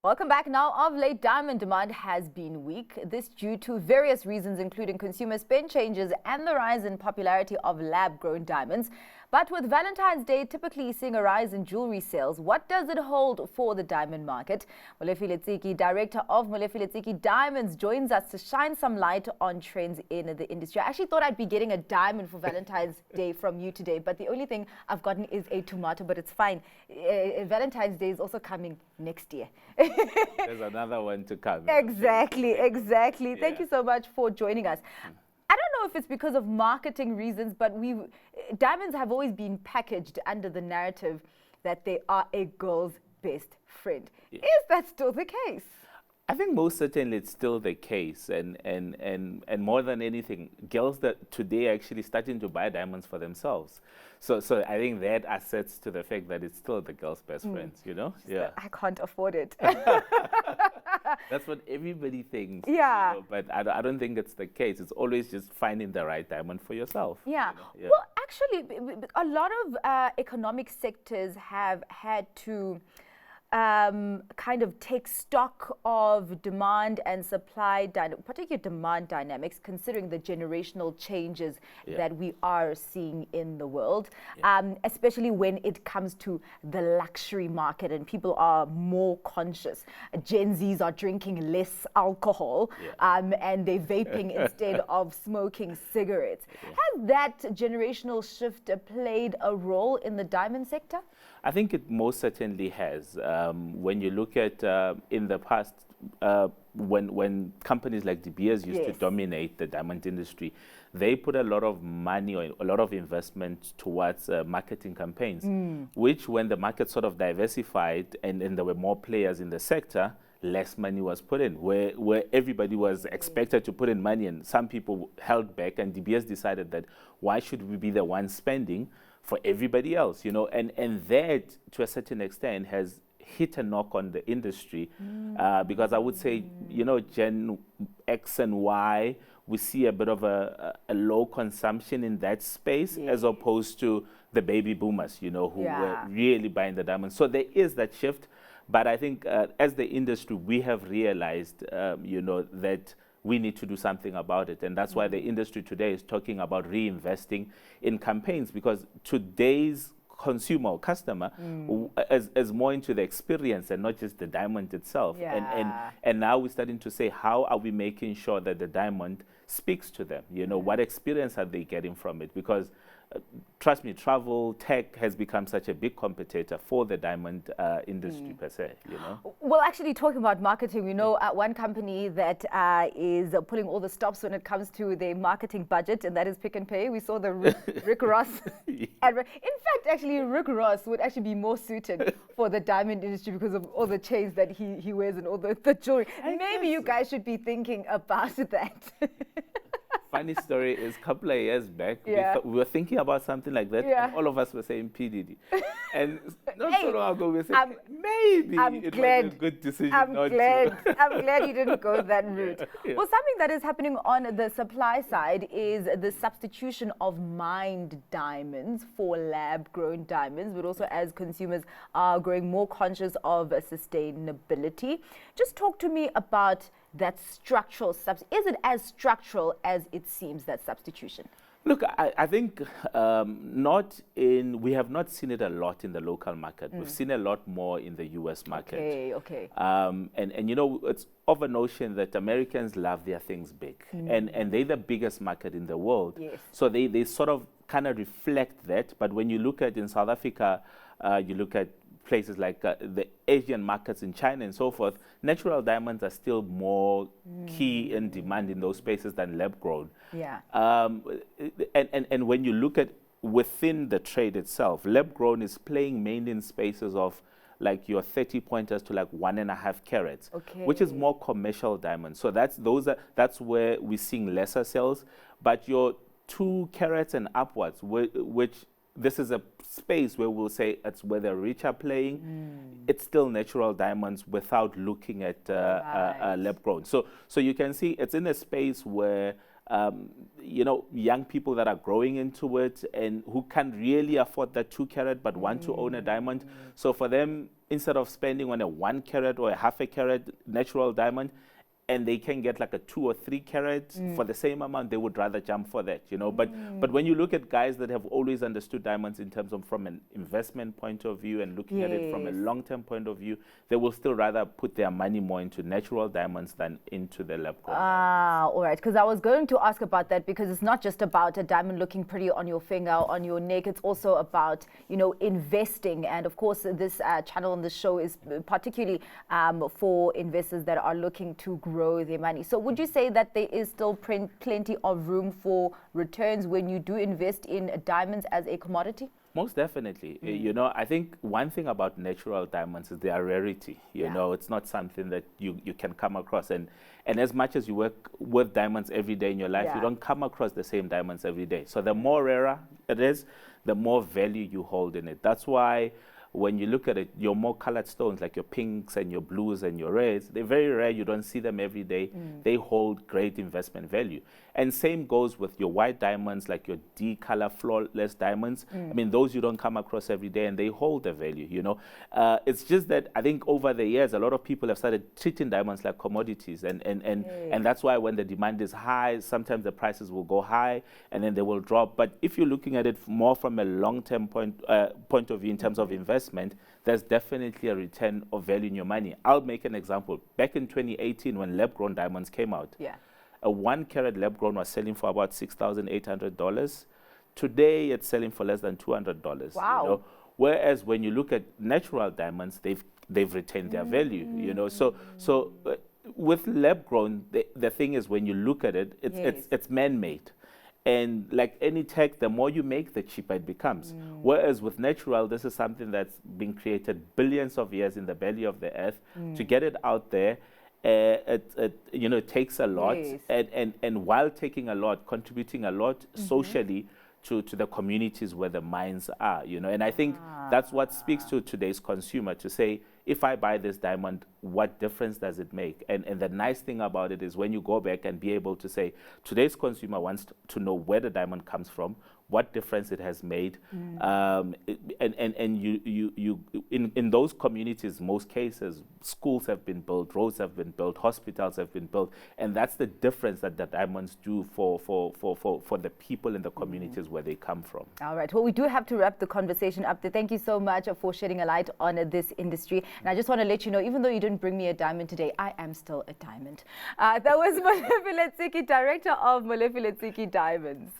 Welcome back. Now, of late, diamond demand has been weak. This due to various reasons, including consumer spend changes and the rise in popularity of lab-grown diamonds. But with Valentine's Day typically seeing a rise in jewelry sales, what does it hold for the diamond market? Molefi Letsiki, director of Molefi Letsiki Diamonds, joins us to shine some light on trends in the industry. I actually thought I'd be getting a diamond for Valentine's Day from you today, but the only thing I've gotten is a tomato, but it's fine. Valentine's Day is also coming next year. There's another one to come. Exactly. Yeah. Thank you so much for joining us. I don't know if it's because of marketing reasons, but diamonds have always been packaged under the narrative that they are a girl's best friend. Yeah. Is that still the case? I think most certainly it's still the case, and more than anything, girls that today are actually starting to buy diamonds for themselves. So I think that assets to the fact that it's still the girl's best friends, you know? Yeah. I can't afford it. That's what everybody thinks. Yeah. You know, but I don't think it's the case. It's always just finding the right diamond for yourself. Yeah. You know? Yeah. Well, actually, a lot of economic sectors have had to kind of take stock of demand and supply, particularly demand dynamics, considering the generational changes that we are seeing in the world, especially when it comes to the luxury market and people are more conscious. Gen Zs are drinking less alcohol and they're vaping instead of smoking cigarettes. Has that generational shift played a role in the diamond sector? I think it most certainly has. When you look at in the past, when companies like De Beers used to dominate the diamond industry, they put a lot of money or a lot of investment towards marketing campaigns, which when the market sort of diversified and there were more players in the sector, less money was put in, where everybody was expected to put in money and some people held back, and De Beers decided that why should we be the ones spending for everybody else, you know, and that to a certain extent has hit a knock on the industry, because I would say, you know, Gen X and Y, we see a bit of a low consumption in that space as opposed to the baby boomers, you know, who were really buying the diamonds. So there is that shift, but I think as the industry, we have realized, you know, that we need to do something about it. And that's why the industry today is talking about reinvesting in campaigns, because today's consumer or customer is more into the experience and not just the diamond itself. And now we're starting to say, how are we making sure that the diamond speaks to them? You know, what experience are they getting from it? Because trust me, travel, tech has become such a big competitor for the diamond industry per se, you know? Well, actually, talking about marketing, we know one company that is pulling all the stops when it comes to their marketing budget, and that is Pick n Pay. We saw the Rick Ross advert. In fact, actually, Rick Ross would actually be more suited for the diamond industry because of all the chains that he wears and all the jewelry. Maybe you guys should be thinking about that. Funny story is a couple of years back, we were thinking about something like that, and all of us were saying PDD. And not so long ago, we were saying, maybe it was a good decision I'm not glad to. you didn't go that route. Well, something that is happening on the supply side is the substitution of mined diamonds for lab-grown diamonds, but also as consumers are growing more conscious of sustainability. Just talk to me about that structural is it as structural as it seems, that substitution? Look, I think we have not seen it a lot in the local market. We've seen a lot more in the US market. Okay. And you know, it's of a notion that Americans love their things big. And they're the biggest market in the world. So they sort of kind of reflect that. But when you look at in South Africa, you look at places like the Asian markets in China and so forth, natural diamonds are still more key in demand in those spaces than lab-grown. And when you look at within the trade itself, lab-grown is playing mainly in spaces of like your 30 pointers to like 1.5 carats, which is more commercial diamonds. So that's where we're seeing lesser sales. But your 2 carats and upwards, which this is a space where we'll say it's where the rich are playing. It's still natural diamonds without looking at lab grown. So you can see it's in a space where young people that are growing into it and who can't really afford that 2 carat but want to own a diamond. So for them, instead of spending on a 1 carat or a half a carat natural diamond, and they can get like a 2 or 3 carat for the same amount, they would rather jump for that, But when you look at guys that have always understood diamonds in terms of from an investment point of view and looking at it from a long-term point of view, they will still rather put their money more into natural diamonds than into the lab-grown. All right. Because I was going to ask about that, because it's not just about a diamond looking pretty on your finger, on your neck. It's also about, investing. And of course, this channel on the show is particularly for investors that are looking to grow their money. So would you say that there is still plenty of room for returns when you do invest in diamonds as a commodity? Most definitely. I think one thing about natural diamonds is their rarity. It's not something that you can come across. And as much as you work with diamonds every day in your life, you don't come across the same diamonds every day. So the more rarer it is, the more value you hold in it. That's why when you look at it, your more colored stones, like your pinks and your blues and your reds, they're very rare. You don't see them every day. They hold great investment value. And same goes with your white diamonds, like your D-color flawless diamonds. I mean, those you don't come across every day, and they hold the value, It's just that I think over the years, a lot of people have started treating diamonds like commodities. And that's why when the demand is high, sometimes the prices will go high, and then they will drop. But if you're looking at it more from a long-term point of view in terms of investment, there's definitely a return of value in your money. I'll make an example. Back in 2018, when lab-grown diamonds came out, a 1 carat lab-grown was selling for about $6,800. Today, it's selling for less than $200. Wow. Whereas when you look at natural diamonds, they've retained their value. So with lab-grown, the thing is, when you look at it, it's man-made. And like any tech, the more you make, the cheaper it becomes. Whereas with natural, this is something that's been created billions of years in the belly of the earth. To get it out there, it takes a lot. And while taking a lot, contributing a lot socially to the communities where the mines are, And I think that's what speaks to today's consumer, to say, if I buy this diamond, what difference does it make? And the nice thing about it is when you go back and be able to say, today's consumer wants to know where the diamond comes from, what difference it has made. And you in those communities, most cases, schools have been built, roads have been built, hospitals have been built. And that's the difference that the diamonds do for the people in the communities where they come from. All right. Well, we do have to wrap the conversation up there. Thank you so much for shedding a light on this industry. And I just want to let you know, even though you didn't bring me a diamond today, I am still a diamond. That was Molefi Letsiki, director of Molefi Letsiki Diamonds.